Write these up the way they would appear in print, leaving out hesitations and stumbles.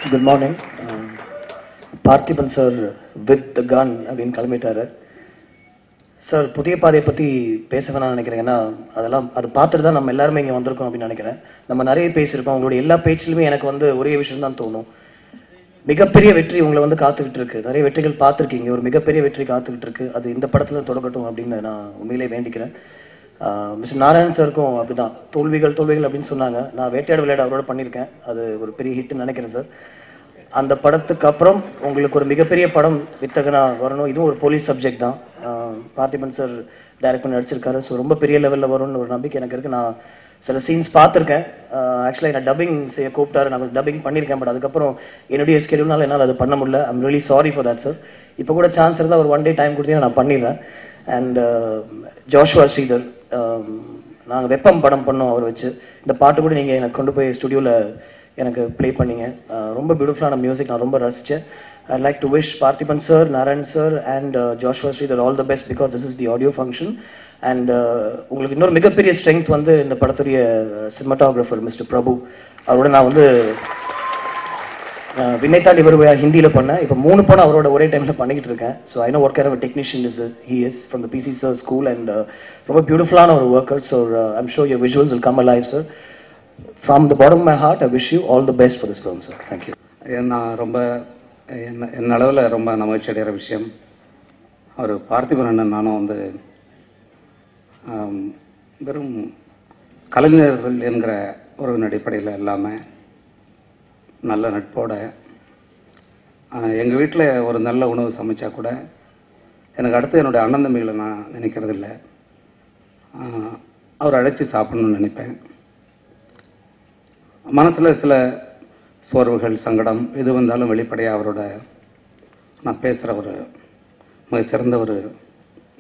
Good morning. Parthiban sir with the gun அப்படின்னு கிளம்பிட்டாரு. Sir புதிய பாதையை பற்றி பேச நான் நினைக்கிறேன். ஏன்னா அது பார்த்துட்டு தான் நம்ம எல்லாருமே இங்கே வந்திருக்கோம் அப்படின்னு நினைக்கிறேன். நம்ம நிறைய பேசியிருக்கோம். உங்களுடைய எல்லா பேச்சிலுமே எனக்கு ஒரே விஷயம் தான் தோணும். மிகப்பெரிய வெற்றி உங்களை காத்துக்கிட்டு இருக்கு. நிறைய வெற்றிகள் பார்த்துருக்கீங்க. ஒரு மிகப்பெரிய வெற்றி காத்துக்கிட்டு இருக்கு. அது இந்த படத்துல தொடங்கட்டும் அப்படின்னு நான் உண்மையிலே வேண்டிக்கிறேன். மிஸ்டர் நாராயண் சாருக்கும் அப்படிதான். தோல்விகள் அப்படின்னு சொன்னாங்க. நான் வேட்டையாடு விளையாட அவரோட பண்ணியிருக்கேன். அது ஒரு பெரிய ஹிட்னு நினைக்கிறேன் சார். அந்த படத்துக்கு அப்புறம் உங்களுக்கு ஒரு மிகப்பெரிய படம் வித்தகனா வரணும். இதுவும் ஒரு போலீஸ் சப்ஜெக்ட் தான். பார்த்திபன் சார் டைரக்ட் பண்ணி நடிச்சிருக்காரு. ஸோ ரொம்ப பெரிய லெவலில் வரும்னு ஒரு நம்பிக்கை எனக்கு இருக்கு. நான் சில சீன்ஸ் பார்த்துருக்கேன். ஆக்சுவலாக என்ன டப்பிங் செய்ய கூப்பிட்டாரு. நான் டப்பிங் பண்ணியிருக்கேன். பட் அதுக்கப்புறம் என்னுடைய ஸ்கெடியூல்னால என்னால் அது பண்ண முடியல. I'm really sorry for that sir. இப்போ கூட சான்ஸ் இருந்தால் ஒரு 1 day டைம் கொடுத்தீங்கன்னா நான் பண்ணிடுறேன். அண்ட் ஜோஷுவா ஸ்ரீதர், நாங்கள் வெப்பம் படம் பண்ணோம் அவர் வச்சு. இந்த பாட்டு கூட நீங்கள் எனக்கு கொண்டு போய் ஸ்டுடியோவில் எனக்கு ப்ளே பண்ணீங்க. ரொம்ப பியூட்டிஃபுல்லான மியூசிக். நான் ரொம்ப ரசித்தேன். I'd like to wish Parthiban sir, Narayan sir and Joshua Sridhar all the best because this is the audio function. And உங்களுக்கு இன்னொரு மிகப்பெரிய ஸ்ட்ரெங்க் இந்த படத்துடைய சினிமாட்டோகிராஃபர் மிஸ்டர் பிரபு. அவரோட நான் விண்ணை தாண்டி வருவையா ஹிந்தியில் பண்ணேன். இப்போ 3 படம் அவரோட ஒரே டைமில் பண்ணிக்கிட்டு இருக்கேன். So I know what kind of technician he is from the PC sir school and ரொம்ப பியூட்டிஃபுல்லான ஒரு worker. So I'm sure your visuals will come alive sir. From the bottom of my heart, I wish you all the best for this film sir. Thank you. நான் ரொம்ப என் அளவில் ரொம்ப மகிழ்ச்சி அடைகிற விஷயம், அவர் பார்த்திபன் அண்ணன் நானும் வெறும் கலைஞர்கள் என்கிற ஒரு அடிப்படையில் இல்லாமல் நல்ல நட்போட எங்கள் வீட்டில் ஒரு நல்ல உணவு சமைச்சா கூட எனக்கு அடுத்து என்னுடைய அண்ணன் தம்பிகளை நான் நினைக்கிறது இல்லை. அவர் அழைச்சி சாப்பிடணும்னு நினைப்பேன். மனசில் சில சோர்வுகள், சங்கடம் எது வந்தாலும் வெளிப்படையாக அவரோட நான் பேசுகிற ஒரு மிகச்சிறந்த ஒரு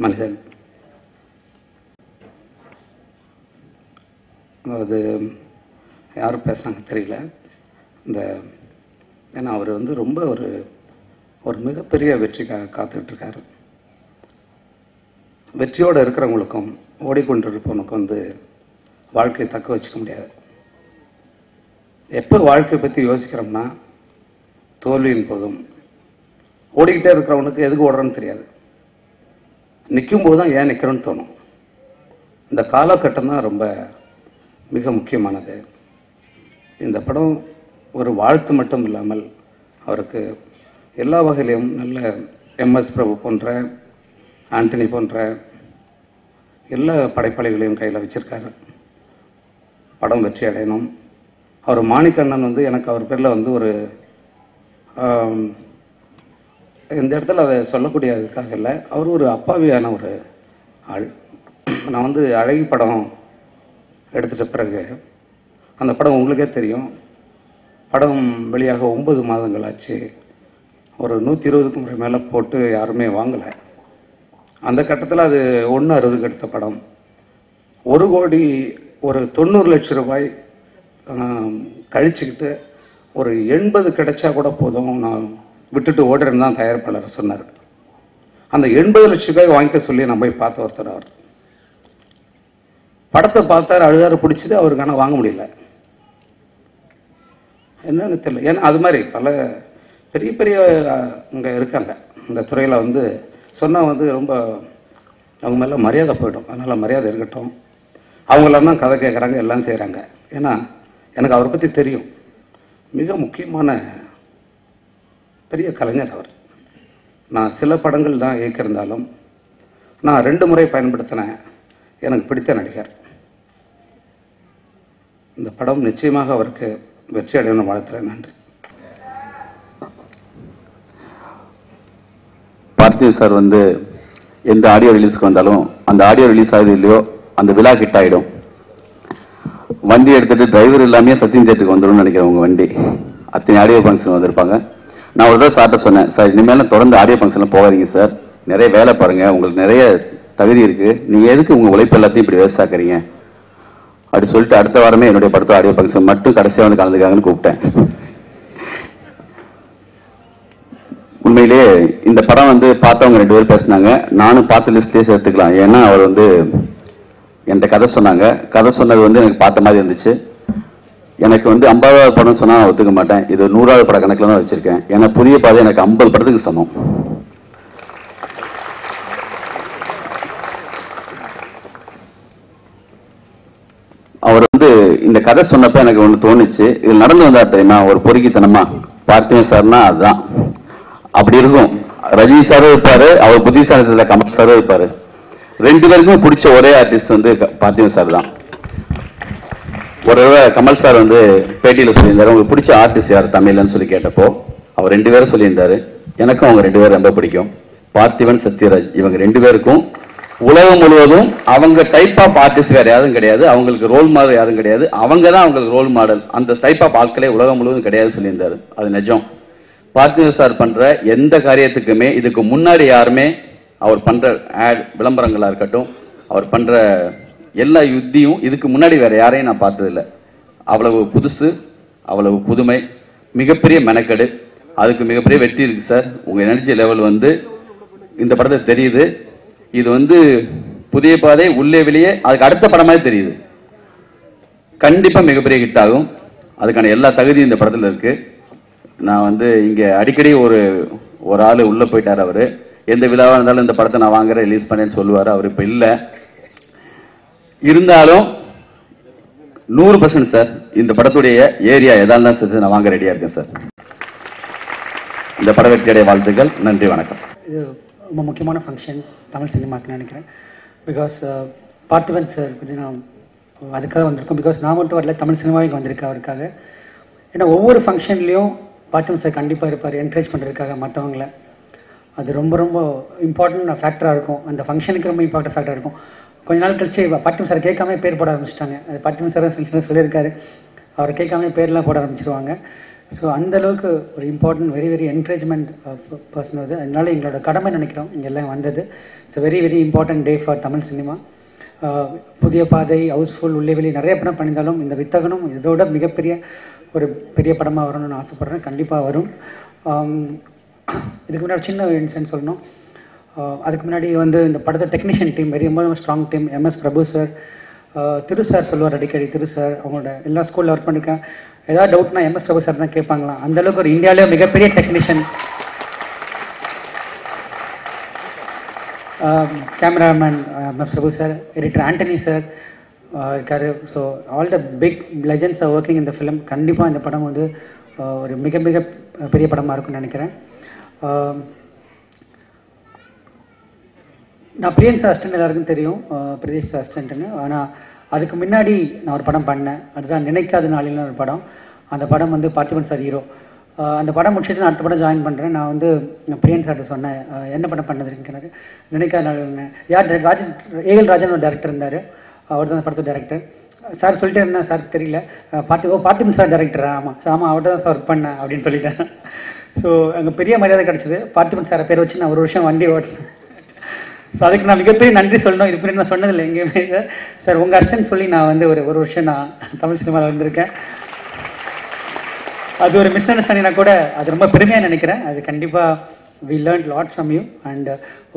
மனிதன். அது யாரும் பேசுனாங்க தெரியல. ஏன்னா அவர் ரொம்ப ஒரு மிகப்பெரிய வெற்றிக்காக காத்துட்ருக்காரு. வெற்றியோடு இருக்கிறவங்களுக்கும் ஓடிக்கொண்டிருப்பவனுக்கும் வாழ்க்கையை தக்க வச்சுக்க முடியாது. எப்போ வாழ்க்கையை பற்றி யோசிக்கிறோம்னா தோல்வியின் போதும். ஓடிக்கிட்டே இருக்கிறவனுக்கு எதுக்கு ஓடுறோன்னு தெரியாது. நிற்கும் போது தான் ஏன் நிற்கிறோன்னு தோணும். இந்த காலகட்டம் தான் ரொம்ப மிக முக்கியமானது. இந்த படம் ஒரு வாழ்த்து மட்டும் இல்லாமல் அவருக்கு எல்லா வகையிலையும் நல்ல MS பிரபு போன்ற, ஆண்டனி போன்ற எல்லா படைப்பாளிகளையும் கையில் வச்சிருக்காரு. படம் வெற்றி அடையணும். அவர் மாணிக்கண்ணன் எனக்கு அவர் பேரில் ஒரு இந்த இடத்துல அதை சொல்லக்கூடியதுக்காக இல்லை, அவர் ஒரு அப்பாவியான ஒரு ஆள். நான் அழகி படம் எடுத்துட்ட பிறகு அந்த படம் உங்களுக்கே தெரியும். படம் வெளியாக 9 மாதங்கள் ஆச்சு. ஒரு 120க்கு மேலே போட்டு யாருமே வாங்கலை. அந்த கட்டத்தில் அது 1.60 எடுத்த படம் 1 கோடி ஒரு 90 லட்சம் ரூபாய் கழிச்சுக்கிட்டு ஒரு 80 கிடைச்சா கூட போதும், நான் விட்டுட்டு ஓடுறேன்னு தான் தயாரிப்பாளர் சொன்னார். அந்த 80 லட்சம் ரூபாய் வாங்கிக்க சொல்லி நான் போய் பார்த்த ஒருத்தர். அவர் படத்தை பார்த்தாரு, அழுதாரு, பிடிச்சது. அவருக்கு ஆனால் வாங்க முடியல. என்னன்னு தெரியல. ஏன்னா அது மாதிரி பல பெரிய பெரிய இங்கே இருக்காங்க இந்த துறையில். சொன்னால் ரொம்ப அவங்க மேலே மரியாதை போயிடும். அதனால் மரியாதை இருக்கட்டும். அவங்களாம் தான் கதை கேட்குறாங்க, எல்லாம் செய்கிறாங்க. ஏன்னா எனக்கு அவரை பற்றி தெரியும். மிக முக்கியமான பெரிய கலைஞர் அவர். நான் சில படங்கள் தான் இயக்கியிருந்தாலும் நான் 2 முறை பயன்படுத்தினேன் எனக்கு பிடித்த நடிகர். இந்த படம் நிச்சயமாக அவருக்கு வெற்றி அடையணும்னு வாழ்த்துறேன். நன்றி. பார்த்திபன் சார் எந்த ஆடியோ ரிலீஸ்க்கு வந்தாலும் அந்த ஆடியோ ரிலீஸ் ஆகுது இல்லையோ அந்த விழா கிட்ட ஆகிடும். வண்டி எடுத்துட்டு டிரைவர் எல்லாமே சத்தியம் தேட்டருக்கு வந்துடும் நினைக்கிறேன். உங்கள் வண்டி அத்தனை ஆடியோ ஃபங்க்ஷன் வந்திருப்பாங்க. நான் ஒரு தடவை சார்ட்ட சொன்னேன், சார் இனிமேல் தொடர்ந்து ஆடியோ ஃபங்க்ஷன்லாம் போகாதீங்க சார், நிறைய வேலை பாருங்கள், உங்களுக்கு நிறைய தகுதி இருக்குது, நீங்கள் எதுக்கு உங்கள் உழைப்பு எல்லாத்தையும் இப்படி வேஸ்ட் ஆக்குறீங்க அப்படி சொல்லிட்டு அடுத்த வாரமே என்னுடைய படத்தை ஆடியோ ஃபங்க்ஷன் மட்டும் கடைசியாக கலந்துக்காங்கன்னு கூப்பிட்டேன். உண்மையிலேயே இந்த படம் பார்த்தவங்க 2 பேர் பேசினாங்க. நானும் பார்த்த லிஸ்ட்லேயே சேர்த்துக்கலாம். ஏன்னா அவர் என்கிட்ட கதை சொன்னாங்க. கதை சொன்னது எனக்கு பார்த்த மாதிரி இருந்துச்சு. எனக்கு வந்து 50வது படம் சொன்னா நான் ஒத்துக்க மாட்டேன். இது 100வது பட கணக்கில் தான் வச்சிருக்கேன். ஏன்னா புதிய பாதை எனக்கு 50 படத்துக்கு சமம். அவர் வந்து இந்த கதை சொன்னப்ப எனக்கு ஒன்று தோணுச்சு. இது நடந்து வந்தா தெரியுமா ஒரு பொறுக்கித்தனமா பார்த்திபன் சார்னா அதுதான் அப்படி இருக்கும். ரஜினி சாரும் இருப்பாரு, அவர் புத்திசாலித்தல கமல் சாரும் இருப்பாரு. ரெண்டு பேருக்குமே பிடிச்ச ஒரே ஆர்டிஸ்ட் வந்து பார்த்திபன் சார் தான். ஒரு கமல் சார் வந்து பேட்டியில சொல்லியிருந்தாரு, உங்களுக்கு பிடிச்ச ஆர்டிஸ்ட் யார் தமிழ்லன்னு சொல்லி கேட்டப்போ அவர் 2 பேரும் சொல்லியிருந்தாரு. எனக்கும் அவங்க 2 பேரும் ரொம்ப பிடிக்கும். பார்த்திபன், சத்யராஜ் இவங்க 2 பேருக்கும் உலகம் முழுவதும் அவங்க டைப் ஆஃப் ஆர்டிஸ்ட் வேற யாரும் கிடையாது, அவங்களுக்கு ரோல் மாடல் யாரும் கிடையாது, அவங்க தான் அவங்களுக்கு ரோல் மாடல். அந்த டைப் ஆஃப் ஆட்களே உலகம் முழுவதும் கிடையாது சொல்லியிருந்தாரு. அது நிஜம். பார்த்திபன் சார் பண்ற எந்த காரியத்துக்குமே இதுக்கு முன்னாடி யாருமே அவர் பண்ற ஆட் விளம்பரங்களா இருக்கட்டும், அவர் பண்ற எல்லா யுத்தியும் இதுக்கு முன்னாடி வேற யாரையும் நான் பார்த்ததில்லை. அவ்வளவு புதுசு, அவ்வளவு புதுமை, மிகப்பெரிய மெனக்கெடு, அதுக்கு மிகப்பெரிய வெற்றி இருக்கு சார். உங்க எனர்ஜி லெவல் வந்து இந்த படத்தை தெரியுது. இது வந்து புதிய பாதை உள்ளே வெளியே அதுக்கு அடுத்த படமாதிரி தெரியுது. கண்டிப்பா மிகப்பெரிய ஹிட் ஆகும். அதுக்கான எல்லா தகுதியும் இந்த படத்துல இருக்கு. நான் வந்து இங்க அடிக்கடி ஒரு ஆளு உள்ள போயிட்டார். அவரு எந்த விழாவா இருந்தாலும் இந்த படத்தை நான் வாங்குறேன் ரிலீஸ் பண்ணேன்னு சொல்லுவாரு. அவர் இப்ப இல்ல. இருந்தாலும் 100% சார் இந்த படத்துடைய ஏரியா எதால் தான் சேர்த்து நான் வாங்க ரெடியா இருக்கேன் சார். இந்த பட வெற்றியடைய வாழ்த்துக்கள். நன்றி, வணக்கம். இது ரொம்ப முக்கியமான ஃபங்க்ஷன் தமிழ் சினிமாக்கு நினைக்கிறேன். பிகாஸ் பார்த்திபன் சார் பற்றி நான் அதுக்காக வந்திருக்கோம். பிகாஸ் நான் மட்டும் வரல, தமிழ் சினிமாவுக்கு வந்திருக்கேன் அவருக்காக. ஏன்னா ஒவ்வொரு ஃபங்க்ஷன்லேயும் பார்த்திபன் சார் கண்டிப்பாக இருப்பார் என்கரேஜ் பண்ணுறதுக்காக மற்றவங்கள. அது ரொம்ப ரொம்ப இம்பார்ட்டன்ட் ஃபேக்டராக இருக்கும். அந்த ஃபங்க்ஷனுக்கு ரொம்ப இம்பார்ட்டன்ட் ஃபேக்டராக இருக்கும். கொஞ்ச நாள் கழிச்சு பார்த்திபன் சார் கேட்காம பேர் போட ஆரம்பிச்சிட்டாங்க. அது பார்த்திபன் சார் ஃபங்க்ஷனில் சொல்லியிருக்காரு, அவர் கேட்காம பேர்லாம் போட ஆரம்பிச்சிருவாங்க. ஸோ அந்தளவுக்கு ஒரு important very very encouragement person அது. அதனால எங்களோட கடமை நினைக்கிறோம் இங்கே எல்லாம் வந்தது. It's very very important day for Tamil cinema. புதிய பாதை, ஹவுஸ்ஃபுல், உள்ளே வெளியே நிறைய படம் பண்ணியிருந்தாலும் இந்த வித்தகனும் இதோட மிகப்பெரிய ஒரு பெரிய படமாக வரணும்னு ஆசைப்பட்றேன். கண்டிப்பாக வரும். இதுக்கு முன்னாடி சின்ன இன்சிடென்ட் சொல்லணும். அதுக்கு முன்னாடி வந்து இந்த படத்தை டெக்னீஷியன் டீம் வெரி ரொம்ப strong team. MS Prabhu sir, திரு சார் சொல்லுவார் அடிக்கடி. திரு சார் அவங்களோட எல்லா ஸ்கூலில் ஒர்க் பண்ணியிருக்கேன். ஏதாவது டவுட்னா MS பிரபு சார் தான் கேட்பாங்களாம். அந்தளவுக்கு ஒரு இந்தியாவிலே மிகப்பெரிய technician. Cameraman MS Prabhu sir, editor Antony sir இருக்காரு. So all the big legends are working இந்த ஃபிலிம். கண்டிப்பாக இந்த படம் வந்து ஒரு மிக மிக பெரிய படமாக இருக்கும்னு நினைக்கிறேன். நான் பிரியன் சார் அசிஸ்டன்ட் எல்லாருக்கும் தெரியும், பிரதீப் சார் அசிஸ்டன்ட்னு. ஆனால் அதுக்கு முன்னாடி நான் ஒரு படம் பண்ணேன். அதுதான் நினைக்காத நாளில்னு ஒரு படம். அந்த படம் வந்து பார்த்திபன் சார் ஹீரோ. அந்த படம் முடிச்சுட்டு நான் அடுத்த படம் ஜாயின் பண்ணுறேன். நான் வந்து பிரியன் சார்கிட்ட சொன்னேன், என்ன படம் பண்ணதுன்னு எனக்கு. நினைக்காத நாள் யார் ராஜன் ஏஎல் ராஜன் ஒரு டேரக்டர் இருந்தார், அவர் தான் படத்து டேரக்டர். சார் சொல்லிட்டே இருந்தேன், சார் தெரியல. பார்த்திபன் சார் டேரக்டரா? ஆமாம் அவர்கிட்ட தான் சார் ஒர்க் பண்ணேன் அப்படின்னு சொல்லிட்டேன். ஸோ அங்கே பெரிய மரியாதை கிடச்சிது. பார்த்திபன் சாரை பேர் வச்சு நான் 1 வருஷம் வண்டி ஓட்டினேன். ஸோ அதுக்கு நான் மிகப்பெரிய நன்றி சொல்லணும். இது நான் சொன்னதில்லை எங்கேயுமே. சார் உங்கள் அர்ச்சன் சொல்லி நான் வந்து ஒரு வருஷம் நான் தமிழ் சினிமாவில் வந்திருக்கேன். அது ஒரு மிஸ் அண்டர்ஸ்டாண்டிங்னா கூட அது ரொம்ப பெருமையாக நினைக்கிறேன். அது கண்டிப்பாக we learn lot from you. And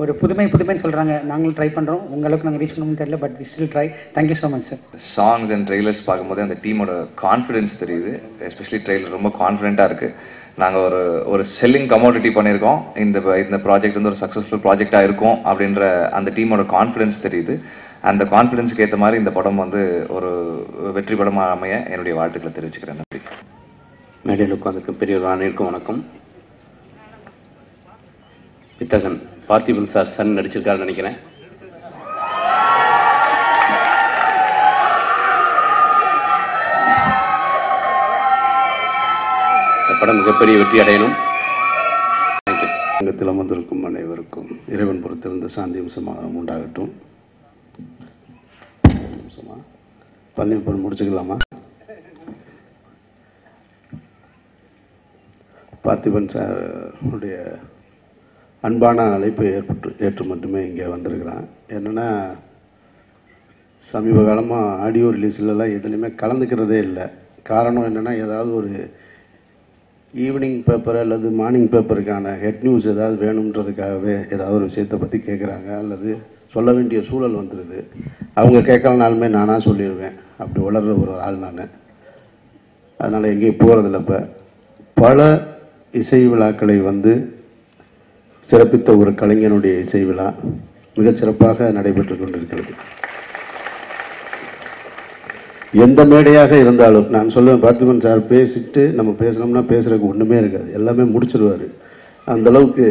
ஒரு புதுமைன்னு சொல்கிறாங்க, நாங்களும் ட்ரை பண்ணுறோம். உங்களுக்கு நாங்கள் ரீச் பண்ணணும்னு தெரியல, but we still try. Thank you so much sir. Songs and trailers பார்க்கும்போது அந்த டீமோட கான்ஃபிடென்ஸ் தெரியுது. எஸ்பெஷலி ட்ரெய்லர் ரொம்ப கான்ஃபிடென்ட்டாக இருக்குது. நாங்கள் ஒரு செல்லிங் கமோடிட்டி பண்ணியிருக்கோம். இந்த ப்ராஜெக்ட் வந்து ஒரு சக்ஸஸ்ஃபுல் ப்ராஜெக்டாக இருக்கும் அப்படின்ற அந்த டீமோட கான்ஃபிடென்ஸ் தெரியுது. அந்த கான்ஃபிடென்ஸுக்கு ஏற்ற மாதிரி இந்த படம் வந்து ஒரு வெற்றி படமாக அமைய என்னுடைய வாழ்த்துக்களை தெரிவிச்சுக்கிறேன். நன்றி. மேடையில் உட்காந்துருக்கு பெரியவர் அனைவருக்கும் வணக்கம். வித்தகன் பார்த்திபன் சார் சன் நடிச்சிருக்காருன்னு நினைக்கிறேன். இந்த படம் மிகப்பெரிய வெற்றி அடையணும். அங்கத்தில் அமர்ந்திருக்கும் அனைவருக்கும் இறைவன் பொறுத்திருந்த சாந்தியும் சமாதானம் உண்டாகட்டும். பண்ணி முடிச்சுக்கலாமா? பார்த்திபன் சாருடைய அன்பான அழைப்பை ஏற்று மட்டுமே இங்கே வந்திருக்கிறான். என்னென்னா சமீப காலமாக ஆடியோ ரிலீஸ்லலாம் எதுலேயுமே கலந்துக்கிறதே இல்லை. காரணம் என்னென்னா ஏதாவது ஒரு ஈவினிங் பேப்பர் அல்லது மார்னிங் பேப்பருக்கான ஹெட் நியூஸ் ஏதாவது வேணுன்றதுக்காகவே ஏதாவது ஒரு விஷயத்தை பற்றி கேட்குறாங்க, அல்லது சொல்ல வேண்டிய சூழல் வந்துடுது. அவங்க கேட்கலனாலுமே நானாக சொல்லிடுவேன். அப்படி வளர்கிற ஒரு ஆள் நான். அதனால் எங்கேயும் போகிறதில்ல. இப்போ பல இசை விழாக்களை வந்து சிறப்பித்த ஒரு கலைஞனுடைய இசை விழா மிகச் சிறப்பாக நடைபெற்று கொண்டிருக்கிறது. எந்த மேடையாக இருந்தாலும் நான் சொல்லுவேன், பார்த்திபன் சார் பேசிட்டு நம்ம பேசணும்னா பேசுறதுக்கு ஒன்றுமே இருக்காது, எல்லாமே முடிச்சிருவார். அந்தளவுக்கு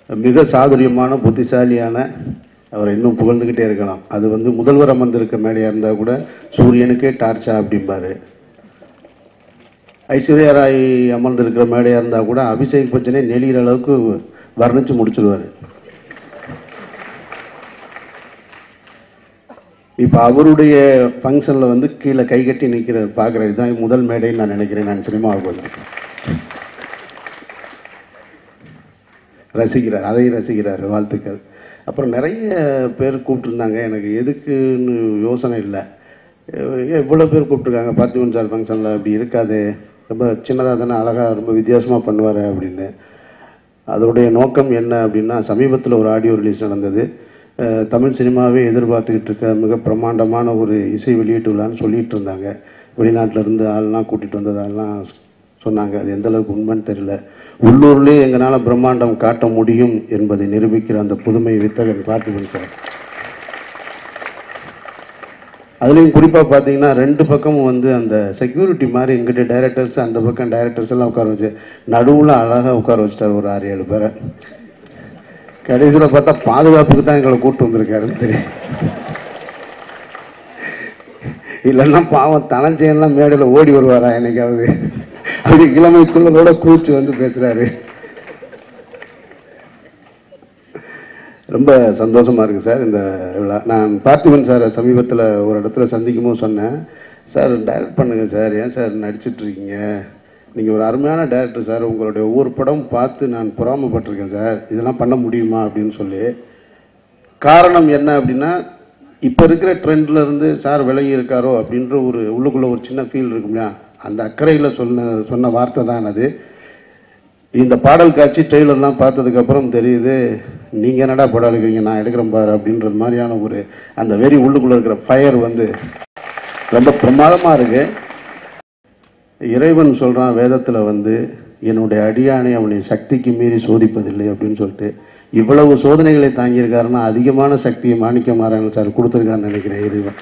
மிக சாதுரியமான புத்திசாலியான, அவரை இன்னும் புகழ்ந்துக்கிட்டே இருக்கலாம். அது வந்து முதல்வர் அமர்ந்திருக்க மேடையாக இருந்தால் கூட சூரியனுக்கே டார்ச்சா அப்படிம்பாரு. ஐஸ்வர்யா ராய் அமர்ந்திருக்கிற மேடையாக இருந்தால் கூட அபிஷேக் பச்சனே நெளிகிற அளவுக்கு வர்ணித்து முடிச்சிருவார். இப்போ அவருடைய ஃபங்க்ஷனில் வந்து கீழே கை கட்டி நிற்கிற பார்க்குறது தான் முதல் மேடைன்னு நான் நினைக்கிறேன். நான் சினிமாவுக்கு வந்து ரசிக்கிறார், அதையும் ரசிக்கிறார். வாழ்த்துக்கள். அப்புறம் நிறைய பேர் கூப்பிட்டுருந்தாங்க, எனக்கு எதுக்குன்னு யோசனை இல்லை. எவ்வளோ பேர் கூப்பிட்ருக்காங்க பார்த்திபன் சார் ஃபங்க்ஷனில், அப்படி இருக்காது, ரொம்ப சின்னதாக தானே, அழகாக ரொம்ப வித்தியாசமாக பண்ணுவார் அப்படின்னு. அதோடைய நோக்கம் என்ன அப்படின்னா, சமீபத்தில் ஒரு ஆடியோ ரிலீஸ் நடந்தது. தமிழ் சினிமாவே எதிர்பார்த்துக்கிட்டு இருக்க மிக பிரம்மாண்டமான ஒரு இசை வெளியீட்டு விழான்னு சொல்லிகிட்டு இருந்தாங்க. வெளிநாட்டிலேருந்து ஆள்லாம் கூட்டிகிட்டு வந்தது ஆள்லாம் சொன்னாங்க. அது எந்தளவுக்கு உண்மைன்னு தெரியல. உள்ளூர்லேயே எங்களால் பிரம்மாண்டம் காட்ட முடியும் என்பதை நிரூபிக்கிற அந்த புதுமை வித்தகன் பார்த்திபன் சார். அதுலேயும் குறிப்பாக பார்த்தீங்கன்னா 2 பக்கமும் வந்து அந்த செக்யூரிட்டி மாதிரி எங்கிட்ட டைரக்டர்ஸ், அந்த பக்கம் டைரக்டர்ஸ் எல்லாம் உட்கார வச்சு நடுவில் அழகாக உட்கார வச்சுட்டார் ஒரு 6-7 பேரை. கடைசியில் பார்த்தா பாதுகாப்புக்கு தான் எங்களை கூப்பிட்டு வந்திருக்காருன்னு தெரியும். இல்லைன்னா பாவம் தனஞ்செயெல்லாம் மேடையில் ஓடி வருவாரா என்னைக்காவது, அப்படி இளமைக்குள்ளதோட கூச்சு வந்து பேசுகிறாரு. ரொம்ப சந்தோஷமாக இருக்குது சார் இந்த விழா. நான் பார்த்திபன் சாரை சமீபத்தில் ஒரு இடத்துல சந்திக்கும் போது சொன்னேன், சார் டைரக்ட் பண்ணுங்கள் சார், ஏன் சார் நடிச்சிட்ருக்கீங்க, நீங்கள் ஒரு அருமையான டைரக்டர் சார், உங்களுடைய ஒவ்வொரு படம் பார்த்து நான் பொறாமப்பட்டிருக்கேன் சார், இதெல்லாம் பண்ண முடியுமா அப்படின்னு சொல்லி. காரணம் என்ன அப்படின்னா, இப்போ இருக்கிற ட்ரெண்ட்லேருந்து சார் விலகி இருக்காரோ அப்படின்ற ஒரு உள்ளுக்குள்ளே ஒரு சின்ன ஃபீல் இருக்கும் இல்லையா, அந்த அக்கறையில் சொன்ன வார்த்தை தான் அது. இந்த பாடல் காட்சி ட்ரெய்லர்லாம் பார்த்ததுக்கப்புறம் தெரியுது, நீங்கள் என்னடா படம் எடுக்கிறீங்க, நான் எடுக்கிறேன் பாரு அப்படின்றது மாதிரியான ஒரு அந்த வெறி உள்ளுக்குள்ளே இருக்கிற ஃபயர் வந்து ரொம்ப பிரமாதமாக இருக்குது. இறைவன் சொல்கிறான் வேதத்தில் வந்து, என்னுடைய அடியானை அவனை சக்திக்கு மீறி சோதிப்பதில்லை அப்படின்னு சொல்லிட்டு, இவ்வளவு சோதனைகளை தாங்கியிருக்காருன்னா அதிகமான சக்தியை மாணிக்க மாறாங்க சார் கொடுத்துருக்காருன்னு நினைக்கிறேன் இறைவன்.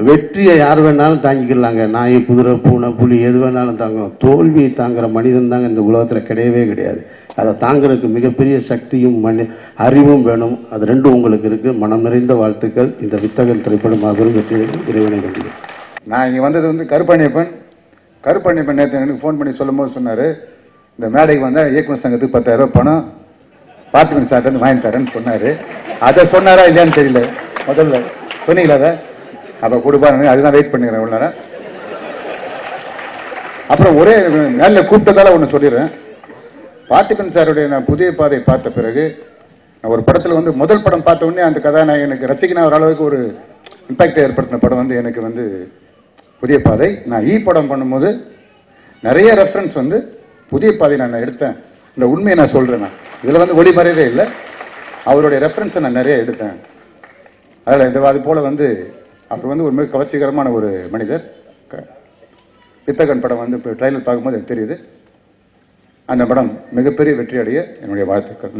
வெற்றியை யார் வேணாலும் தாங்கிக்கலாங்க, நாய், குதிரை, பூனை, புலி எது வேணாலும் தாங்கும். தோல்வியை தாங்குற மனிதன் தாங்க இந்த உலகத்தில் கிடையவே கிடையாது. அதை தாங்கிறதுக்கு மிகப்பெரிய சக்தியும் அறிவும் வேணும். அது ரெண்டும் உங்களுக்கு இருக்குது. மனம் நிறைந்த வாழ்த்துக்கள். இந்த வித்தகன் திரைப்படம் மாபெரும் வெற்றி இறைவனை வேண்டியது. நான் இங்கே வந்தது வந்து கருப்பண்ணியப்பன் நேற்று எனக்கு ஃபோன் பண்ணி சொல்லும் போது சொன்னார், இந்த மேடைக்கு வந்தால் இயக்குனர் சங்கத்துக்கு 10,000 ரூபாய் பணம் பார்த்திபன் சார்ட்டு வாங்கி தரேன்னு சொன்னார். அதை சொன்னாரா இல்லையான்னு தெரியல. முதல்ல சொன்னீங்களா அதை? அப்போ கொடுப்பாரு, அதுதான் வெயிட் பண்ணிக்கிறேன் இவ்வளோ நேரம். அப்புறம் ஒரே மேலே கூப்பிட்டதால ஒன்று சொல்லிடுறேன். பார்த்திபன் சாருடைய நான் புதிய பாதை பார்த்த பிறகு, நான் ஒரு படத்தில் வந்து முதல் படம் பார்த்த உடனே அந்த கதாநாயகனுக்கு ரசிகனா ஓரளவுக்கு ஒரு இம்பாக்டை ஏற்படுத்தின படம் வந்து எனக்கு வந்து புதிய பாதை. நான் படம் பண்ணும்போது நிறைய ரெஃபரன்ஸ் வந்து புதிய பாதை நான் எடுத்தேன். இந்த உண்மையை நான் சொல்கிறேன். நான் இதில் வந்து ஒளிமறையவே இல்லை, அவருடைய ரெஃபரன்ஸை நான் நிறைய எடுத்தேன். அதில் இந்த அது போல் வந்து அவர் வந்து ஒரு மிக கவர்ச்சிகரமான ஒரு மனிதர். வித்தகன் படம் வந்து இப்போ ட்ரைலர் பார்க்கும்போது எனக்கு தெரியுது. அந்த படம் மிகப்பெரிய வெற்றி அடைய என்னுடைய வாழ்த்துக்கள்.